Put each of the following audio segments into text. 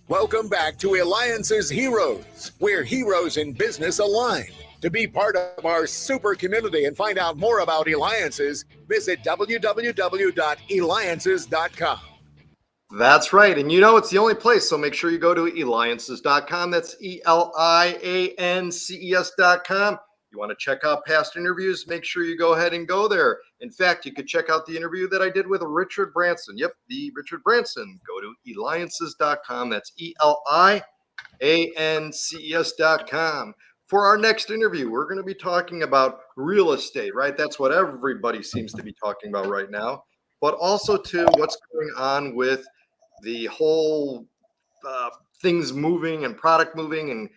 Welcome back to Eliances Heroes, where heroes in business align. To be part of our super community and find out more about Eliances, visit www.Eliances.com. That's right. And you know it's the only place, so make sure you go to Eliances.com. That's Eliances.com. You want to check out past interviews, make sure you go ahead and go there. In fact, you could check out the interview that I did with Richard Branson. Yep, the Richard Branson. Go to Eliances.com. That's Eliances.com. For our next interview, we're going to be talking about real estate, right? That's what everybody seems to be talking about right now. But also, too, what's going on with the whole things moving and product moving. And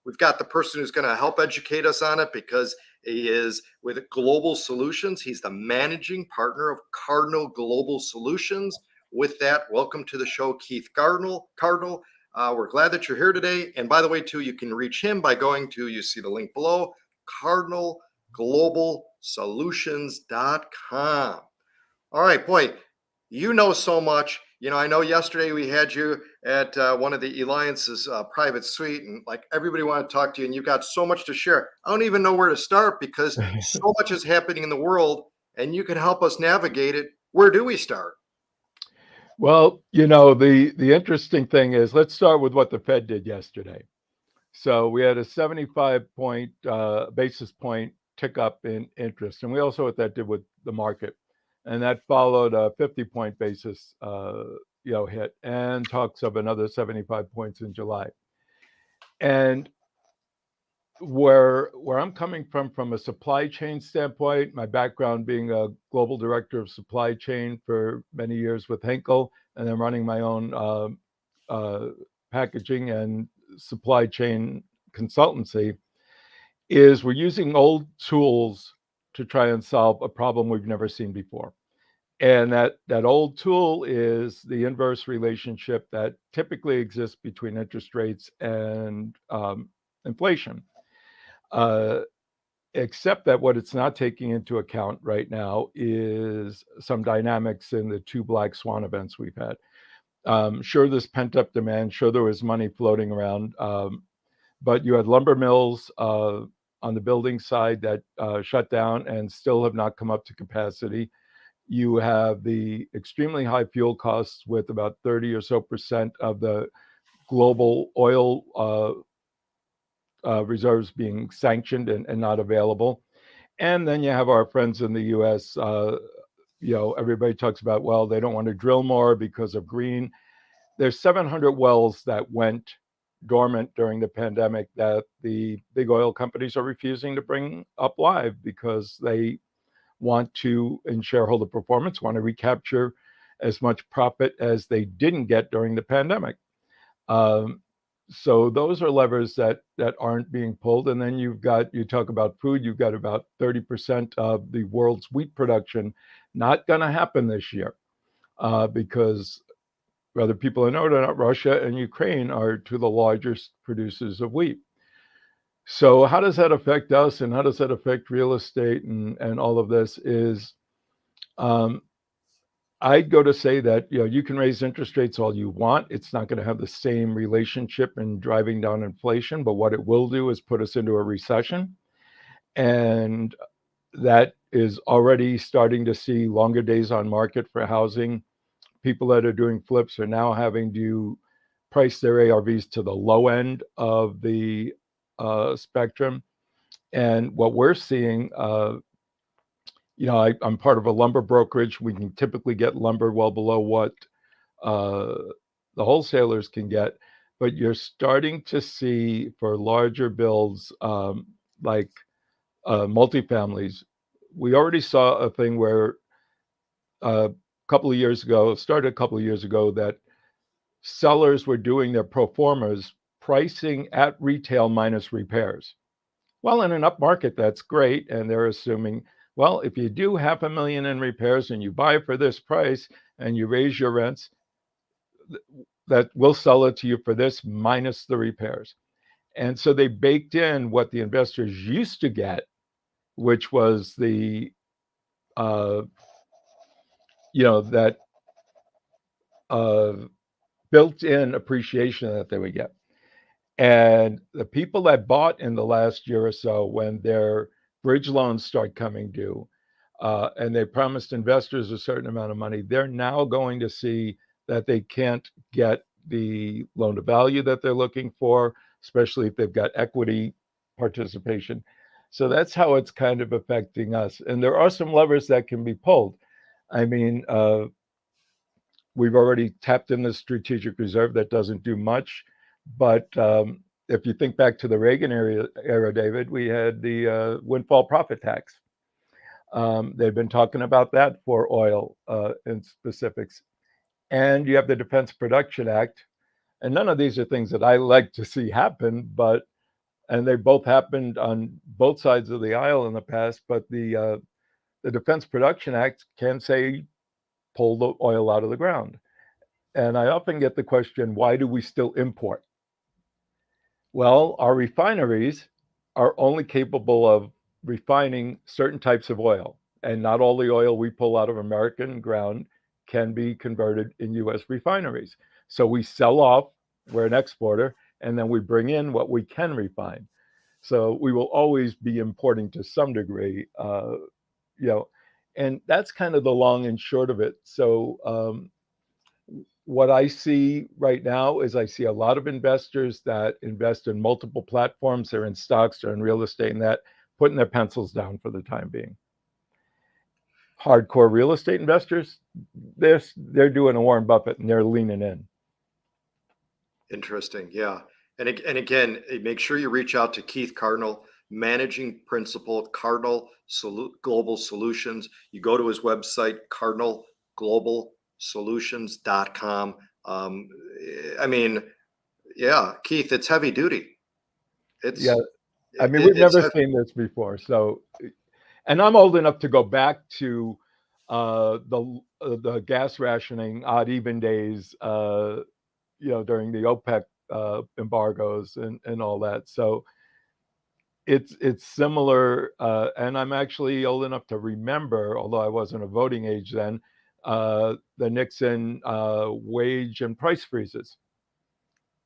we've got the person who's going to help educate us on it because he is with Global Solutions. He's the managing partner of Cardinal Global Solutions. With that, welcome to the show, Keith Cardinal. We're glad that you're here today. And by the way, too, you can reach him by going to, you see the link below, cardinalglobalsolutions.com. All right, boy, you know so much. You know, I know yesterday we had you at one of the Eliances private suite, and like everybody wanted to talk to you, and you've got so much to share. I don't even know where to start because so much is happening in the world, and you can help us navigate it. Where do we start? Well, you know, the interesting thing is, let's start with what the Fed did yesterday. So we had a 75 basis point tick up in interest, and we also what that did with the market, and that followed a 50-point basis hit, and talks of another 75 points in July. And where I'm coming from a supply chain standpoint, my background being a global director of supply chain for many years with Henkel, and then running my own packaging and supply chain consultancy, is we're using old tools to try and solve a problem we've never seen before. And that old tool is the inverse relationship that typically exists between interest rates and inflation. Except that what it's not taking into account right now is some dynamics in the two black swan events we've had. Sure, there's pent-up demand. Sure, there was money floating around. But you had lumber mills on the building side that shut down and still have not come up to capacity. You have the extremely high fuel costs with about 30 or so percent of the global oil reserves being sanctioned and not available. And then you have our friends in the U.S., everybody talks about, well, they don't want to drill more because of green. There's 700 wells that went dormant during the pandemic that the big oil companies are refusing to bring up live because they want to, in shareholder performance, want to recapture as much profit as they didn't get during the pandemic. So those are levers that aren't being pulled. And then you talk about food, you've got about 30% of the world's wheat production not going to happen this year because whether people know it or not, Russia and Ukraine are two of the largest producers of wheat. So how does that affect us, and how does that affect real estate and all of this is, I'd go to say that, you can raise interest rates all you want. It's not going to have the same relationship in driving down inflation, but what it will do is put us into a recession. And that is already starting to see longer days on market for housing. People that are doing flips are now having to price their ARVs to the low end of the spectrum. And what we're seeing, I'm part of a lumber brokerage. We can typically get lumber well below what the wholesalers can get, but you're starting to see for larger builds like multifamilies. We already saw a thing where started a couple of years ago, that sellers were doing their pro formas pricing at retail minus repairs. Well, in an up market, that's great. And they're assuming, well, if you do $500,000 in repairs and you buy for this price and you raise your rents, that we'll sell it to you for this minus the repairs. And so they baked in what the investors used to get, which was the, that built-in appreciation that they would get. And the people that bought in the last year or so, when their bridge loans start coming due, and they promised investors a certain amount of money, they're now going to see that they can't get the loan to value that they're looking for, especially if they've got equity participation. So that's how it's kind of affecting us. And there are some levers that can be pulled. I mean, we've already tapped in the strategic reserve. That doesn't do much. But if you think back to the Reagan era, David, we had the windfall profit tax. They've been talking about that for oil in specifics. And you have the Defense Production Act. And none of these are things that I like to see happen, and they both happened on both sides of the aisle in the past. But the Defense Production Act can say pull the oil out of the ground. And I often get the question, why do we still import? Well, our refineries are only capable of refining certain types of oil, and not all the oil we pull out of American ground can be converted in U.S. refineries. So we sell off, we're an exporter, and then we bring in what we can refine. So we will always be importing to some degree, and that's kind of the long and short of it. So what I see right now is I see a lot of investors that invest in multiple platforms. They're in stocks, they're in real estate, and that putting their pencils down for the time being. Hardcore real estate investors, they're doing a Warren Buffett and they're leaning in. Interesting. Yeah. And again, make sure you reach out to Keith Cardinal, managing principal, Cardinal Global Solutions. You go to his website, cardinalglobalsolutions.com. I mean, yeah, Keith, it's heavy duty. We've never seen this before. So, and I'm old enough to go back to the gas rationing odd even days, during the OPEC embargoes and all that. So it's similar, and I'm actually old enough to remember, although I wasn't a voting age then, the Nixon wage and price freezes.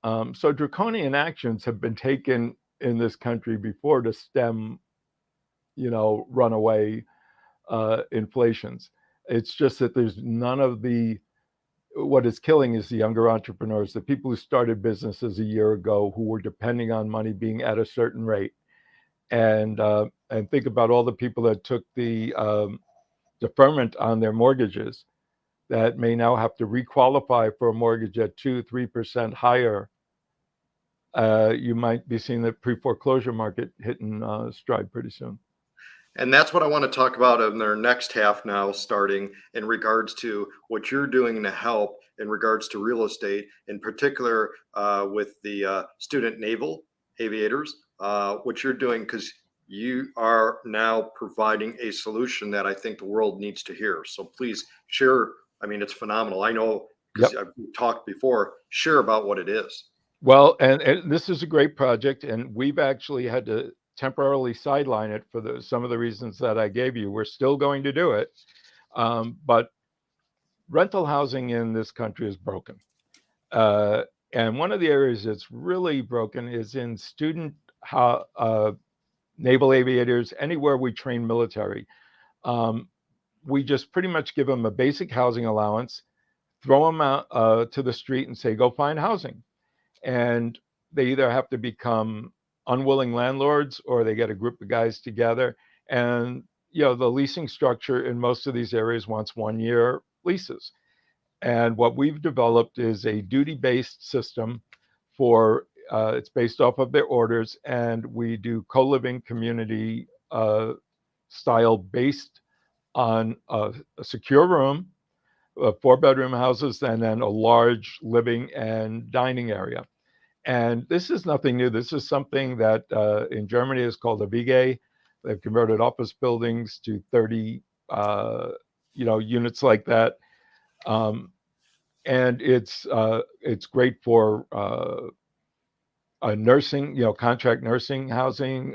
So draconian actions have been taken in this country before to stem, runaway inflations. It's just that there's none of what is killing is the younger entrepreneurs, the people who started businesses a year ago who were depending on money being at a certain rate. And think about all the people that took the deferment on their mortgages that may now have to requalify for a mortgage at 2-3% higher. You might be seeing the pre-foreclosure market hitting stride pretty soon. And that's what I want to talk about in our next half now, starting in regards to what you're doing to help in regards to real estate, in particular with the student naval aviators, what you're doing, because you are now providing a solution that I think the world needs to hear. So please share. I mean, it's phenomenal. I know because I've talked before, share about what it is. Well, and this is a great project, and we've actually had to temporarily sideline it for some of the reasons that I gave you. We're still going to do it, but rental housing in this country is broken. And one of the areas that's really broken is in student naval aviators, anywhere we train military. We just pretty much give them a basic housing allowance, throw them out to the street and say, go find housing. And they either have to become unwilling landlords or they get a group of guys together. And, the leasing structure in most of these areas wants 1-year leases. And what we've developed is a duty-based system for, it's based off of their orders, and we do co-living community style based on a secure room, 4-bedroom houses, and then a large living and dining area. And this is nothing new. This is something that in Germany is called a WG. They've converted office buildings to 30, units like that. And it's great for nursing, contract nursing housing.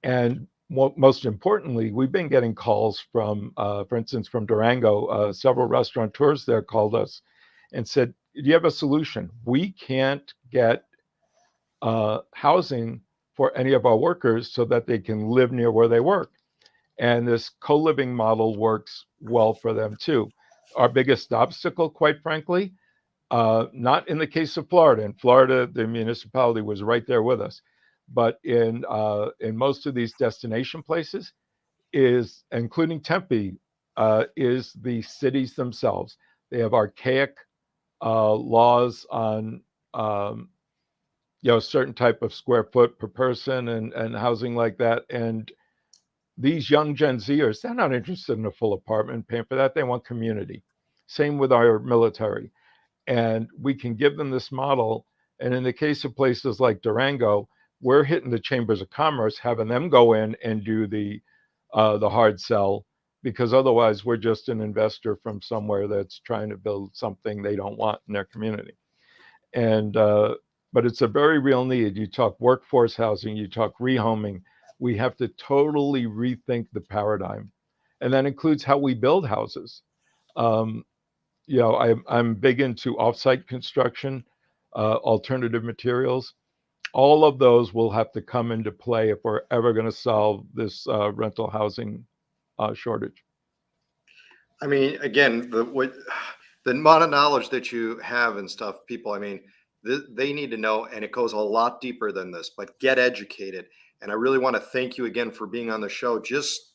And most importantly, we've been getting calls from, for instance, from Durango. Several restaurateurs there called us and said, you have a solution? We can't get housing for any of our workers so that they can live near where they work. And this co-living model works well for them too. Our biggest obstacle, quite frankly, not in the case of Florida. In Florida, the municipality was right there with us. But in most of these destination places, is including Tempe, is the cities themselves. They have archaic laws on certain type of square foot per person and housing like that. And these young Gen Zers, they're not interested in a full apartment paying for that. They want community. Same with our military. And we can give them this model. And in the case of places like Durango, we're hitting the chambers of commerce, having them go in and do the hard sell, because otherwise we're just an investor from somewhere that's trying to build something they don't want in their community. And but it's a very real need. You talk workforce housing, you talk rehoming. We have to totally rethink the paradigm, and that includes how we build houses. I'm big into offsite construction, alternative materials. All of those will have to come into play if we're ever going to solve this rental housing shortage. I mean, again, the amount of knowledge that you have and stuff, people, I mean, they need to know, and it goes a lot deeper than this, but get educated. And I really want to thank you again for being on the show, just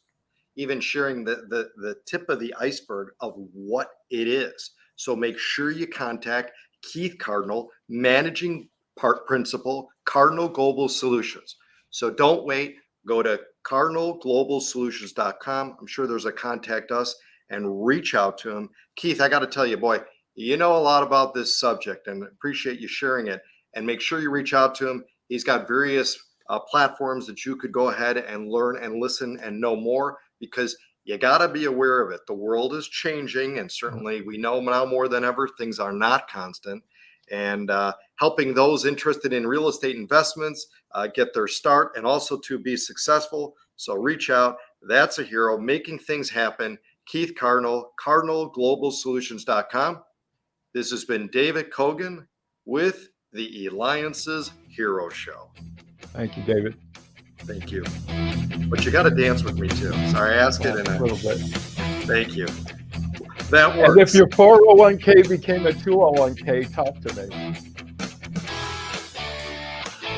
even sharing the tip of the iceberg of what it is. So make sure you contact Keith Cardinal, managing principal, Cardinal Global Solutions. So don't wait. Go to cardinalglobalsolutions.com. I'm sure there's a contact us, and reach out to him. Keith, I got to tell you, boy, you know a lot about this subject, and appreciate you sharing it. And make sure you reach out to him. He's got various platforms that you could go ahead and learn and listen and know more, because you got to be aware of it. The world is changing, and certainly we know now more than ever, things are not constant. And helping those interested in real estate investments get their start and also to be successful. So reach out. That's a hero, making things happen. Keith Cardinal, cardinalglobalsolutions.com. This has been David Kogan with the Eliances Hero Show. Thank you, David. Thank you. But you got to dance with me too. Sorry, I asked it in a little bit. Thank you. That works. And if your 401k became a 201k, talk to me.